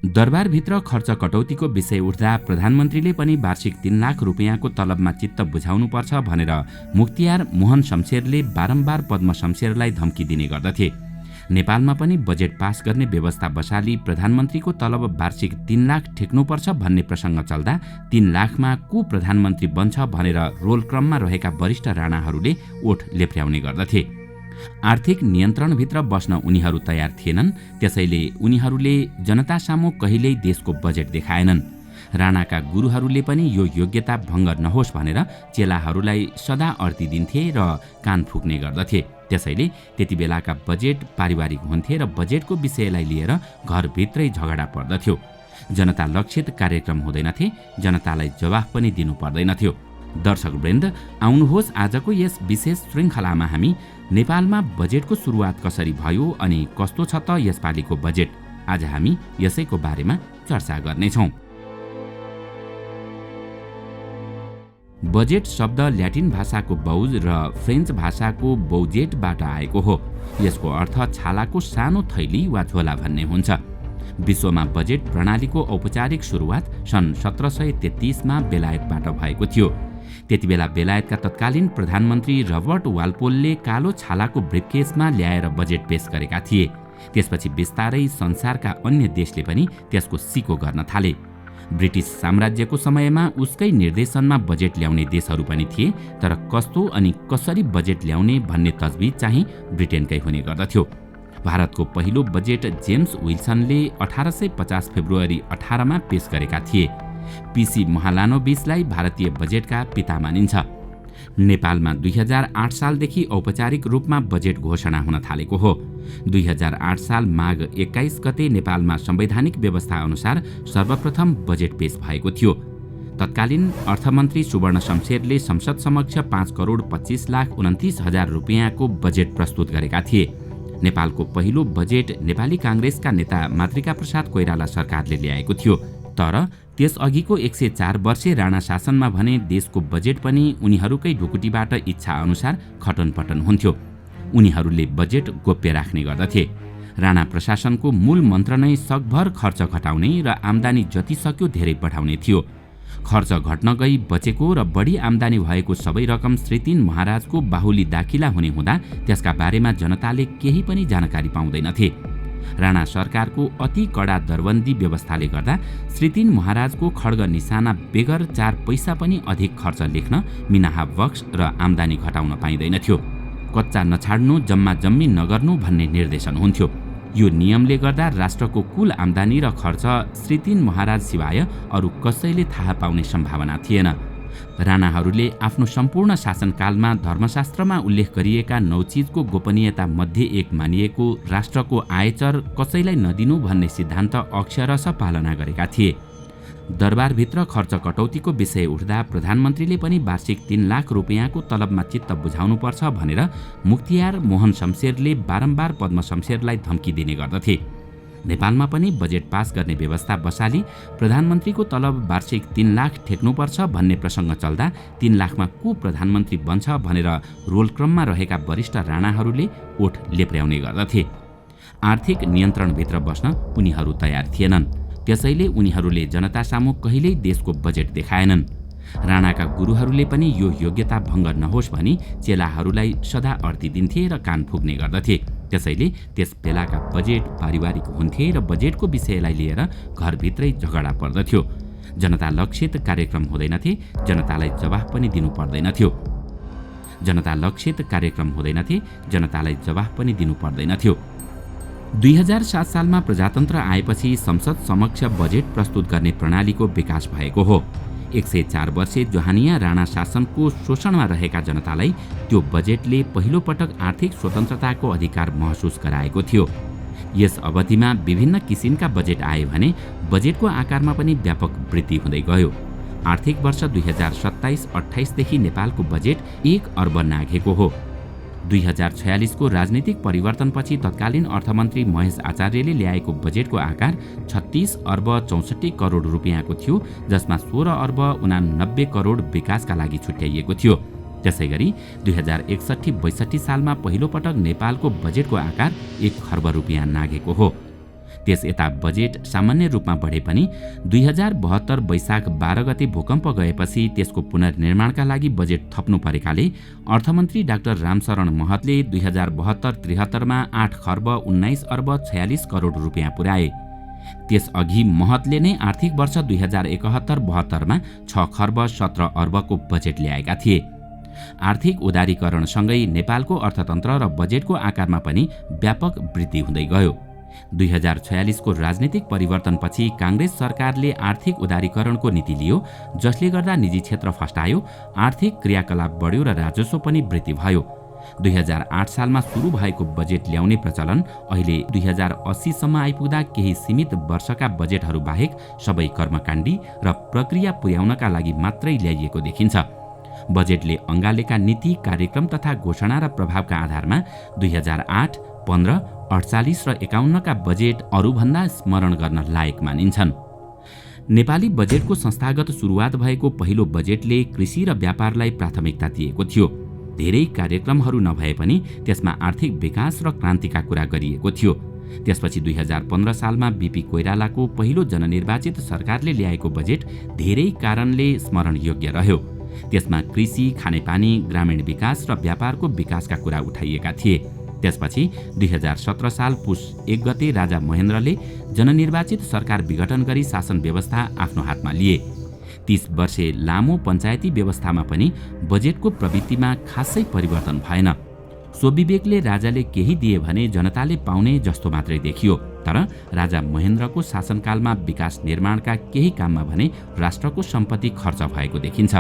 दरबारभित्र खर्च कटौतीको विषय उठ्दा प्रधानमन्त्रीले पनि वार्षिक 3 लाख रुपियाँको तलबमा चित्त बुझाउनुपर्छ भनेर मुख्तियार मोहन शमशेरले बारम्बार पद्म शमशेरलाई धम्की दिने गर्दथे। नेपालमा पनि बजेट पास गर्ने व्यवस्था बसाली प्रधानमन्त्रीको तलब वार्षिक 3 लाख ठेक्नुपर्छ भन्ने प्रसङ्ग चल्दा 3 लाखमा को प्रधानमन्त्री बन्छ भनेर रोलक्रममा रहेका वरिष्ठ राणाहरूले ओठ लेप्र्याउने गर्दथे। आर्थिक नियन्त्रणभित्र बस्न उनीहरू तयार थिएनन्, त्यसैले उनीहरूले जनतासामु कहिल्यै देशको बजेट देखाएनन्। राणाका गुरुहरूले पनि यो योग्यता भङ्ग नहोस् भनेर चेलाहरूलाई सदा अर्ती दिन्थे र कान फुक्ने गर्दथे। त्यसैले त्यति बेलाका बजेट पारिवारिक हुन्थे र बजेटको विषयलाई लिएर घरभित्रै झगडा पर्दथ्यो। जनता लक्षित कार्यक्रम हुँदैनथे, जनतालाई जवाफ पनि दिनु पर्दैनथ्यो। दर्शकवृन्द, आउनुहोस् आजको यस विशेष श्रृङ्खलामा हामी नेपालमा बजेटको सुरुवात कसरी भयो अनि कस्तो छ त यसपालिको बजेट, आज हामी यसैको बारेमा चर्चा गर्नेछौँ। बजेट शब्द ल्याटिन भाषाको बौज र फ्रेन्च भाषाको बौजेटबाट आएको हो। यसको अर्थ छालाको सानो थैली वा झोला भन्ने हुन्छ। विश्वमा बजेट प्रणालीको औपचारिक सुरुवात सन् 1733मा बेलायतबाट भएको थियो। त्यति बेला बेलायतका तत्कालीन प्रधानमन्त्री रबर्ट वालपोलले कालो छालाको ब्रिफकेसमा ल्याएर बजेट पेश गरेका थिए। त्यसपछि बिस्तारै संसारका अन्य देशले पनि त्यसको सिको गर्न थाले। ब्रिटिस साम्राज्यको समयमा उसकै निर्देशनमा बजेट ल्याउने देशहरू पनि थिए, तर कस्तो अनि कसरी बजेट ल्याउने भन्ने तजविज चाहिँ ब्रिटेनकै हुने गर्दथ्यो। भारतको पहिलो बजेट जेम्स विल्सनले 1850 फेब्रुअरी 18मा पेश गरेका थिए। पीसी महालानोबिसलाई भारतीय बजेटका पिता मानिन्छ। नेपालमा 2008 सालदेखि औपचारिक रूपमा बजेट घोषणा हुन थालेको हो। 2008 साल माघ 21 गते नेपालमा संवैधानिक व्यवस्था अनुसार सर्वप्रथम बजेट पेश भएको थियो। तत्कालीन अर्थमन्त्री सुवर्ण शमशेरले संसद समक्ष 5,25,29,000 रुपियाँको बजेट प्रस्तुत गरेका थिए। नेपालको पहिलो बजेट नेपाली काङ्ग्रेसका नेता मातृका प्रसाद कोइराला सरकारले ल्याएको थियो। तर त्यसअघिको 104 वर्षे राणा शासनमा भने देशको बजेट पनि उनीहरूकै ढुकुटीबाट इच्छा अनुसार खटनपटन हुन्थ्यो। उनीहरूले बजेट गोप्य राख्ने गर्दथे। राणा प्रशासनको मूल मन्त्र नै सकभर खर्च घटाउने र आम्दानी जति सक्यो धेरै बढाउने थियो। खर्च घट्न गई बचेको र बढी आम्दानी भएको सबै रकम श्री 3 महाराजको बाहुली दाखिला हुने हुँदा त्यसका बारेमा जनताले केही पनि जानकारी पाउँदैनथे। राणा सरकारको अति कडा दरबन्दी व्यवस्थाले गर्दा श्री 3 महाराजको खड्ग निशाना बेगर 4 पैसा पनि अधिक खर्च लेख्न, मिनाहा बक्स र आम्दानी घटाउन पाइँदैनथ्यो। कच्चा नछाड्नु, जम्मा जम्मी नगर्नु भन्ने निर्देशन हुन्थ्यो। यो नियमले गर्दा राष्ट्रको कुल आम्दानी र खर्च श्री 3 महाराज सिवाय अरू कसैले थाहा पाउने सम्भावना थिएन। राणाहरूले आफ्नो सम्पूर्ण शासनकालमा धर्मशास्त्रमा उल्लेख गरिएका 9 चिजको गोपनीयता मध्ये एक मानिएको राष्ट्रको आयकर कसैलाई नदिनु भन्ने सिद्धान्त अक्षरशः पालना गरेका थिए। दरबारभित्र खर्च कटौतीको विषय उठ्दा प्रधानमन्त्रीले पनि वार्षिक 3 लाख रुपियाँको तलबमा चित्त बुझाउनुपर्छ भनेर मुख्तियार मोहन शमशेरले बारम्बार पद्म शमशेरलाई धम्की दिने गर्दथे। नेपालमा पनि बजेट पास गर्ने व्यवस्था बसाली प्रधानमन्त्रीको तलब वार्षिक 3 लाख ठेक्नुपर्छ भन्ने प्रसङ्ग चल्दा 3 लाखमा को प्रधानमन्त्री बन्छ भनेर रोलक्रममा रहेका वरिष्ठ राणाहरूले ओठ लेप्र्याउने गर्दथे। आर्थिक नियन्त्रणभित्र बस्न उनीहरू तयार थिएनन्, त्यसैले उनीहरूले जनतासामु कहिल्यै देशको बजेट देखाएनन्। राणाका गुरुहरूले पनि यो योग्यता भङ्ग नहोस् भनी चेलाहरूलाई सदा अर्ती दिन्थे र कान फुक्ने गर्दथे। त्यसैले त्यस बेलाका बजेट पारिवारिक हुन्थे र बजेटको विषयलाई लिएर घरभित्रै झगडा पर्दथ्यो। जनता लक्षित कार्यक्रम हुँदैनथे, जनतालाई जवाफ पनि दिनु पर्दैनथ्यो। जनता लक्षित कार्यक्रम हुँदैनथे, जनतालाई जवाफ पनि दिनु पर्दैनथ्यो। 2007 सालमा प्रजातन्त्र आएपछि संसद समक्ष बजेट प्रस्तुत गर्ने प्रणालीको विकास भएको हो। 104 वर्षे जोहानिया राणा शासनको शोषणमा रहेका जनतालाई त्यो बजेटले पहिलो पटक आर्थिक स्वतन्त्रताको अधिकार महसुस गराएको थियो। यस अवधिमा विभिन्न किसिमका बजेट आए भने बजेटको आकारमा पनि व्यापक वृद्धि हुँदै गयो। आर्थिक वर्ष 2027-28 देखि नेपालको बजेट 1 अर्ब नाघेको हो। 2046 को राजनीतिक परिवर्तनपछि तत्कालीन अर्थमन्त्री महेश आचार्यले ल्याएको बजेटको आकार 36 अर्ब 64 करोड रुपियाँको थियो, जसमा 16 अर्ब 89 करोड विकासका लागि छुट्याइएको थियो। त्यसैगरी 2061-62 सालमा पहिलो पटक नेपालको बजेटको आकार 1 खर्ब रुपियाँ नाघेको हो। त्यस यता बजेट सामान्य रूपमा बढे पनि 2072 वैशाख 12 गते भूकम्प गएपछि त्यसको पुनर्निर्माणका लागि बजेट थप्नु परेकाले अर्थमन्त्री डाक्टर रामशरण महतले 2072-73 मा 8 खर्ब 19 अर्ब 46 करोड रुपियाँ पुर्याए। त्यसअघि महतले नै आर्थिक वर्ष 2071-72 मा 6 खर्ब 17 अर्बको बजेट ल्याएका थिए। आर्थिक उदारीकरणसँगै नेपालको अर्थतन्त्र र बजेटको आकारमा पनि व्यापक वृद्धि हुँदै गयो। 2046 को राजनीतिक परिवर्तनपछि कांग्रेस सरकारले आर्थिक उदारीकरणको नीति लियो, जसले गर्दा निजी क्षेत्र फस्टायो, आर्थिक क्रियाकलाप बढ्यो र राजस्व पनि वृद्धि भयो। 2008 सालमा सुरु भएको बजेट ल्याउने प्रचलन अहिले 2080 सम्म आइपुग्दा केही सीमित वर्षका बजेटहरू बाहेक सबै कर्मकाण्डी र प्रक्रिया पुर्याउनका लागि मात्रै ल्याइएको देखिन्छ। बजेटले अङ्गालेका नीति, कार्यक्रम तथा घोषणा र प्रभावका आधारमा 2008, 15, 48 र 51 का बजेट अरूभन्दा स्मरण गर्न लायक मानिन्छन्। नेपाली बजेटको संस्थागत सुरुवात भएको पहिलो बजेटले कृषि र व्यापारलाई प्राथमिकता दिएको थियो। धेरै कार्यक्रमहरू नभए पनि त्यसमा आर्थिक विकास र क्रान्तिका कुरा गरिएको थियो। त्यसपछि 2015 सालमा बीपी कोइरालाको पहिलो जननिर्वाचित सरकारले ल्याएको बजेट धेरै कारणले स्मरण योग्य रह्यो। त्यसमा कृषि, खानेपानी, ग्रामीण विकास र व्यापारको विकासका कुरा उठाइएका थिए। त्यसपछि 2017 साल पुस 1 गते राजा महेन्द्रले जननिर्वाचित सरकार विघटन गरी शासन व्यवस्था आफ्नो हातमा लिए। 30 वर्षे लामो पञ्चायती व्यवस्थामा पनि बजेटको प्रवृत्तिमा खासै परिवर्तन भएन। सो विवेकले राजाले केही दिए भने जनताले पाउने जस्तो मात्रै देखियो। तर राजा महेन्द्रको शासनकालमा विकास निर्माणका केही काममा भने राष्ट्रको सम्पत्ति खर्च भएको देखिन्छ।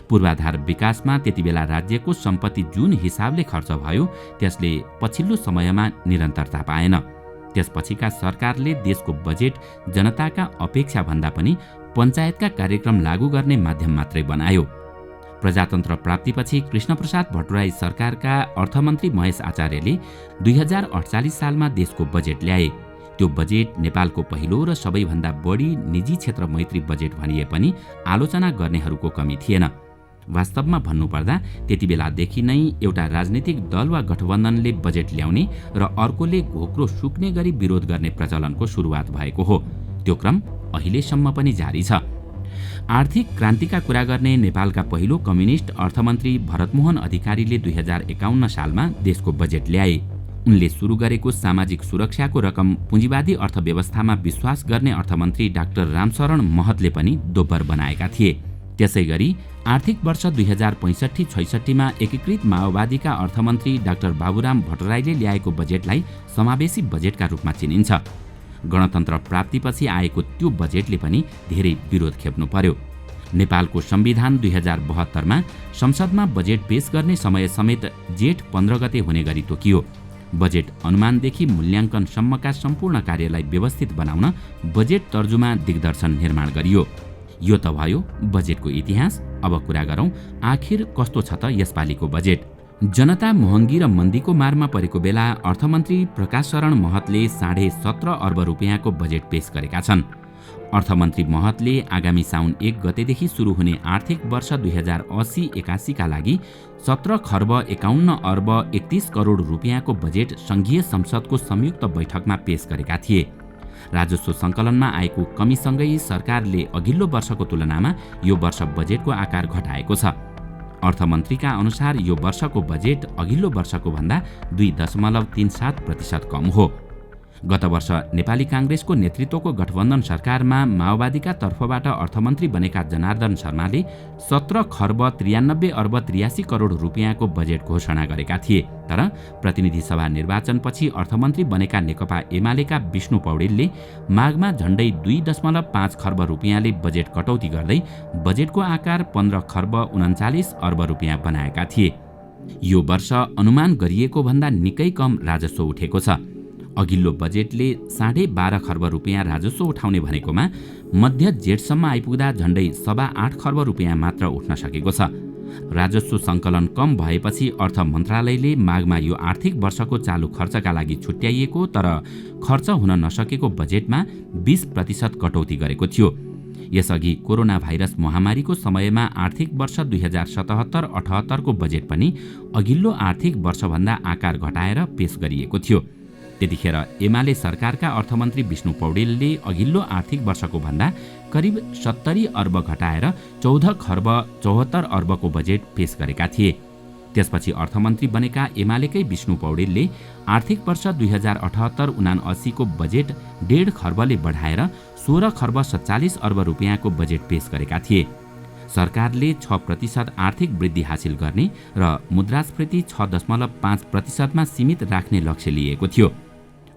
पूर्वाधार विकासमा त्यतिबेला राज्यको सम्पत्ति जुन हिसाबले खर्च भयो त्यसले पछिल्लो समयमा निरन्तरता पाएन। त्यसपछिका सरकारले देशको बजेट जनताका अपेक्षा भन्दा पनि पञ्चायतका कार्यक्रम लागू गर्ने माध्यम मात्रै बनायो। प्रजातन्त्र प्राप्तिपछि कृष्णप्रसाद भट्टराई सरकारका अर्थमन्त्री महेश आचार्यले 2048 सालमा देशको बजेट ल्याए। त्यो बजेट नेपालको पहिलो र सबैभन्दा बढी निजी क्षेत्र मैत्री बजेट भनिए पनि आलोचना गर्नेहरूको कमी थिएन। वास्तवमा भन्नुपर्दा त्यतिबेलादेखि नै एउटा राजनीतिक दल वा गठबन्धनले बजेट ल्याउने र अर्कोले घोक्रो सुक्ने गरी विरोध गर्ने प्रचलनको सुरुवात भएको हो। त्यो क्रम अहिलेसम्म पनि जारी छ। आर्थिक क्रान्तिका कुरा गर्ने नेपालका पहिलो कम्युनिस्ट अर्थमन्त्री भरतमोहन अधिकारीले 2051 सालमा देशको बजेट ल्याए। उनले सुरु गरेको सामाजिक सुरक्षाको रकम पुँजीवादी अर्थव्यवस्थामा विश्वास गर्ने अर्थमन्त्री डाक्टर रामशरण महतले पनि दोब्बर बनाएका थिए। त्यसैगरी आर्थिक वर्ष 2065-66 मा एकीकृत माओवादीका अर्थमन्त्री डाक्टर बाबुराम भट्टराईले ल्याएको बजेटलाई समावेशी बजेटका रूपमा चिनिन्छ। गणतन्त्र प्राप्तिपछि आएको त्यो बजेटले पनि धेरै विरोध खेप्नु पर्यो। नेपालको संविधान 2072 मा संसदमा बजेट पेश गर्ने समय समेत जेठ 15 गते हुने गरी तोकियो। बजेट अनुमानदेखि मूल्याङ्कनसम्मका सम्पूर्ण कार्यलाई व्यवस्थित बनाउन बजेट तर्जुमा दिग्दर्शन निर्माण गरियो। यो त भयो बजेटको इतिहास। अब कुरा गरौँ आखिर कस्तो छ त यसपालिको बजेट। जनता महँगी र मन्दीको मारमा परेको बेला अर्थमन्त्री प्रकाश शरण महतले 17.5 अर्ब रुपियाँको बजेट पेश गरेका छन्। अर्थमन्त्री महतले आगामी साउन 1 गतेदेखि सुरु हुने आर्थिक वर्ष 2080-81 का लागि 17 खर्ब 51 अर्ब 31 करोड रुपियाँको बजेट संघीय संसदको संयुक्त बैठकमा पेश गरेका थिए। राजस्व सङ्कलनमा आएको कमीसँगै सरकारले अघिल्लो वर्षको तुलनामा यो वर्ष बजेटको आकार घटाएको छ। अर्थमन्त्रीका अनुसार यो वर्षको बजेट अघिल्लो वर्षको भन्दा 2.37% कम हो। गत वर्ष नेपाली कांग्रेसको नेतृत्वको गठबन्धन सरकारमा माओवादीका तर्फबाट अर्थमन्त्री बनेका जनार्दन शर्माले 17 खर्ब 93 अर्ब 83 करोड रुपियाँको बजेट घोषणा गरेका थिए। तर प्रतिनिधि सभा निर्वाचनपछि अर्थमन्त्री बनेका नेकपा एमालेका विष्णु पौडेलले माघमा झण्डै 2.5 खर्ब रुपियाँले बजेट कटौती गर्दै बजेटको आकार 15 खर्ब 39 अर्ब रुपियाँ बनाएका थिए। यो वर्ष अनुमान गरिएको भन्दा निकै कम राजस्व उठेको छ। अघिल्लो बजेटले 12.5 खर्ब रुपियाँ राजस्व उठाउने भनेकोमा मध्य जेठसम्म आइपुग्दा झण्डै 8.25 खर्ब रुपियाँ मात्र उठ्न सकेको छ। राजस्व सङ्कलन कम भएपछि अर्थ मन्त्रालयले माघमा यो आर्थिक वर्षको चालु खर्चका लागि छुट्याइएको तर खर्च हुन नसकेको बजेटमा 20% कटौती गरेको थियो। यसअघि कोरोना भाइरस महामारीको समयमा आर्थिक वर्ष 2077-78 को बजेट पनि अघिल्लो आर्थिक वर्षभन्दा आकार घटाएर पेश गरिएको थियो। त्यतिखेर एमाले सरकारका अर्थमन्त्री विष्णु पौडेलले अघिल्लो आर्थिक वर्षको भन्दा करिब 70 अर्ब घटाएर 14 अर्बको बजेट पेश गरेका थिए। त्यसपछि अर्थमन्त्री बनेका एमालेकै विष्णु पौडेलले आर्थिक वर्ष 2078-79 को बजेट 1.5 खर्बले बढाएर 16 खर्ब 47 अर्ब रुपियाँको बजेट पेश गरेका थिए। सरकारले 6% आर्थिक वृद्धि हासिल गर्ने र मुद्रास्फीति 6.5% सीमित राख्ने लक्ष्य लिएको थियो।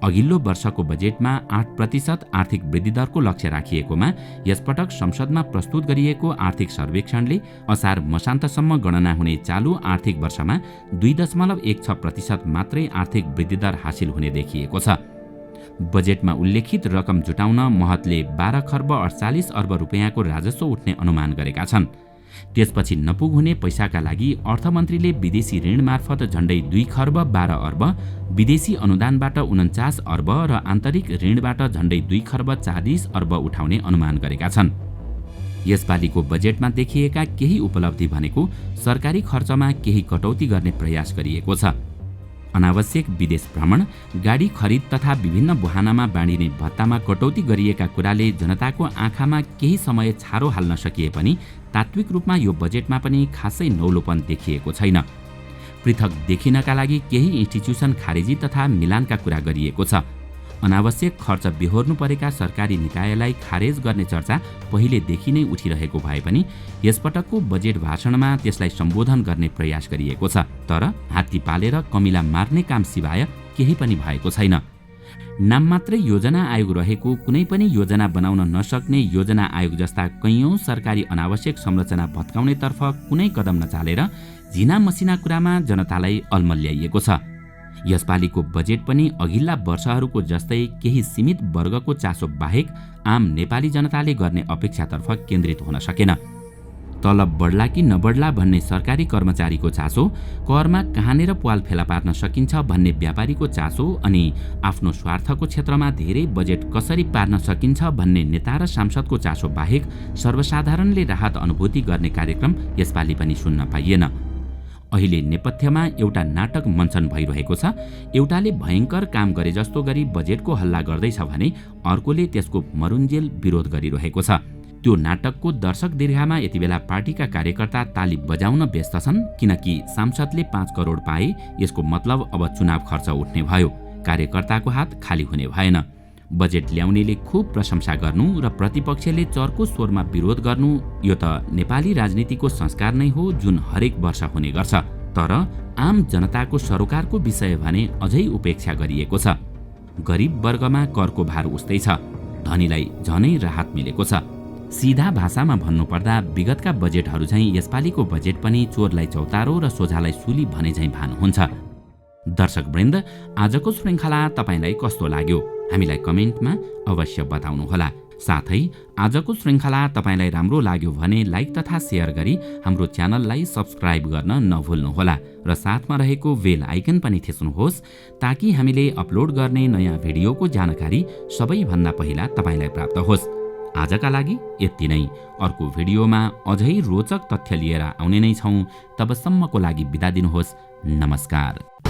अघिल्लो वर्षको बजेटमा 8% आर्थिक वृद्धि दरको लक्ष्य राखिएकोमा यसपटक संसदमा प्रस्तुत गरिएको आर्थिक सर्वेक्षणले असार मसान्तसम्म गणना हुने चालू आर्थिक वर्षमा 2.16% मात्रै आर्थिक वृद्धि दर हासिल हुने देखिएको छ। बजेटमा उल्लेखित रकम जुटाउन महतले 12 खर्ब 48 अर्ब रुपियाँको राजस्व उठ्ने अनुमान गरेका छन्। त्यसपछि नपुग हुने पैसाका लागि अर्थमन्त्रीले विदेशी ऋण मार्फत झण्डै 2 खर्ब 12 अर्ब, विदेशी अनुदानबाट 49 अर्ब र आन्तरिक ऋणबाट झण्डै 2 खर्ब 40 अर्ब उठाउने अनुमान गरेका छन्। यसपालिको बजेटमा देखिएका केही उपलब्धि भनेको सरकारी खर्चमा केही कटौती गर्ने प्रयास गरिएको छ। अनावश्यक विदेश भ्रमण, गाडी खरिद तथा विभिन्न बहानामा बाँडिने भत्तामा कटौती गरिएका कुराले जनताको आँखामा केही समय छारो हाल्न सकिए पनि तात्विक रूपमा यो बजेटमा पनि खासै नौलोपन देखिएको छैन। पृथक देखिनका लागि केही इन्स्टिट्युसन खारेजी तथा मिलानका कुरा गरिएको छ। अनावश्यक खर्च बेहोर्नु परेका सरकारी निकायलाई खारेज गर्ने चर्चा पहिलेदेखि नै उठिरहेको भए पनि यसपटकको बजेट भाषणमा त्यसलाई सम्बोधन गर्ने प्रयास गरिएको छ। तर हात्ती पालेर कमिला मार्ने काम सिवाय केही पनि भएको छैन। नाम मात्रै योजना आयोग रहेको कुनै पनि योजना बनाउन नसक्ने योजना आयोग जस्ता कैयौं सरकारी अनावश्यक संरचना भत्काउनेतर्फ कुनै कदम नचालेर झिना मसिना कुरामा जनतालाई अल्मल्याइएको छ। यसपालिको बजेट पनि अघिल्ला वर्षहरूको जस्तै केही सीमित वर्गको चासो बाहेक आम नेपाली जनताले गर्ने अपेक्षातर्फ केन्द्रित हुन सकेन। तलब बढ्ला कि नबढ्ला भन्ने सरकारी कर्मचारीको चासो, करमा कहाँनेर पाल फेला पार्न सकिन्छ भन्ने व्यापारीको चासो अनि आफ्नो स्वार्थको क्षेत्रमा धेरै बजेट कसरी पार्न सकिन्छ भन्ने नेता र सांसदको चासो बाहेक सर्वसाधारणले राहत अनुभूति गर्ने कार्यक्रम यसपालि पनि सुन्न पाइएन। अहिले नेपथ्यमा एउटा नाटक मञ्चन भइरहेको छ। एउटाले भयङ्कर काम गरे जस्तो गरी बजेटको हल्ला गर्दैछ भने अर्कोले त्यसको मरुन्जेल विरोध गरिरहेको छ। त्यो नाटकको दर्शक दीर्घामा यति बेला पार्टीका कार्यकर्ता ताली बजाउन व्यस्त छन्, किनकि सांसदले 5 करोड पाए यसको मतलब अब चुनाव खर्च उठ्ने भयो। कार्यकर्ताको हात खाली हुने भएन। बजेट ल्याउनेले खूब प्रशंसा गर्नु र प्रतिपक्षले चर्को स्वरमा विरोध गर्नु यो त नेपाली राजनीतिको संस्कार नै हो, जुन हरेक वर्ष हुने गर्छ। तर आम जनताको सरोकारको विषय भने अझै उपेक्षा गरिएको छ। गरिब वर्गमा करको भार उस्तै छ, धनीलाई झनै राहत मिलेको छ। सीधा भाषामा भन्नुपर्दा विगतका बजेटहरू झैं यसपालिको बजेट पनि चोरलाई चौतारो र सोझालाई सुली भने झैं भान हुन्छ। दर्शकवृन्द, आजको श्रृङ्खला तपाईलाई कस्तो लाग्यो हामीलाई कमेन्टमा अवश्य बताउनुहोला। साथै आजको श्रृङ्खला तपाईलाई राम्रो लाग्यो भने लाइक तथा शेयर गरी हाम्रो च्यानललाई सब्स्क्राइब गर्न नभुल्नुहोला र साथमा रहेको बेल आइकन पनि थिच्नुहोस् ताकि हामीले अपलोड गर्ने नयाँ भिडियोको जानकारी सबैभन्दा पहिला तपाईलाई प्राप्त होस्। आजका लागि यति नै। अर्को भिडियोमा अझै रोचक तथ्य लिएर आउने नै छौँ। तबसम्मको लागि बिदा दिनुहोस्। नमस्कार।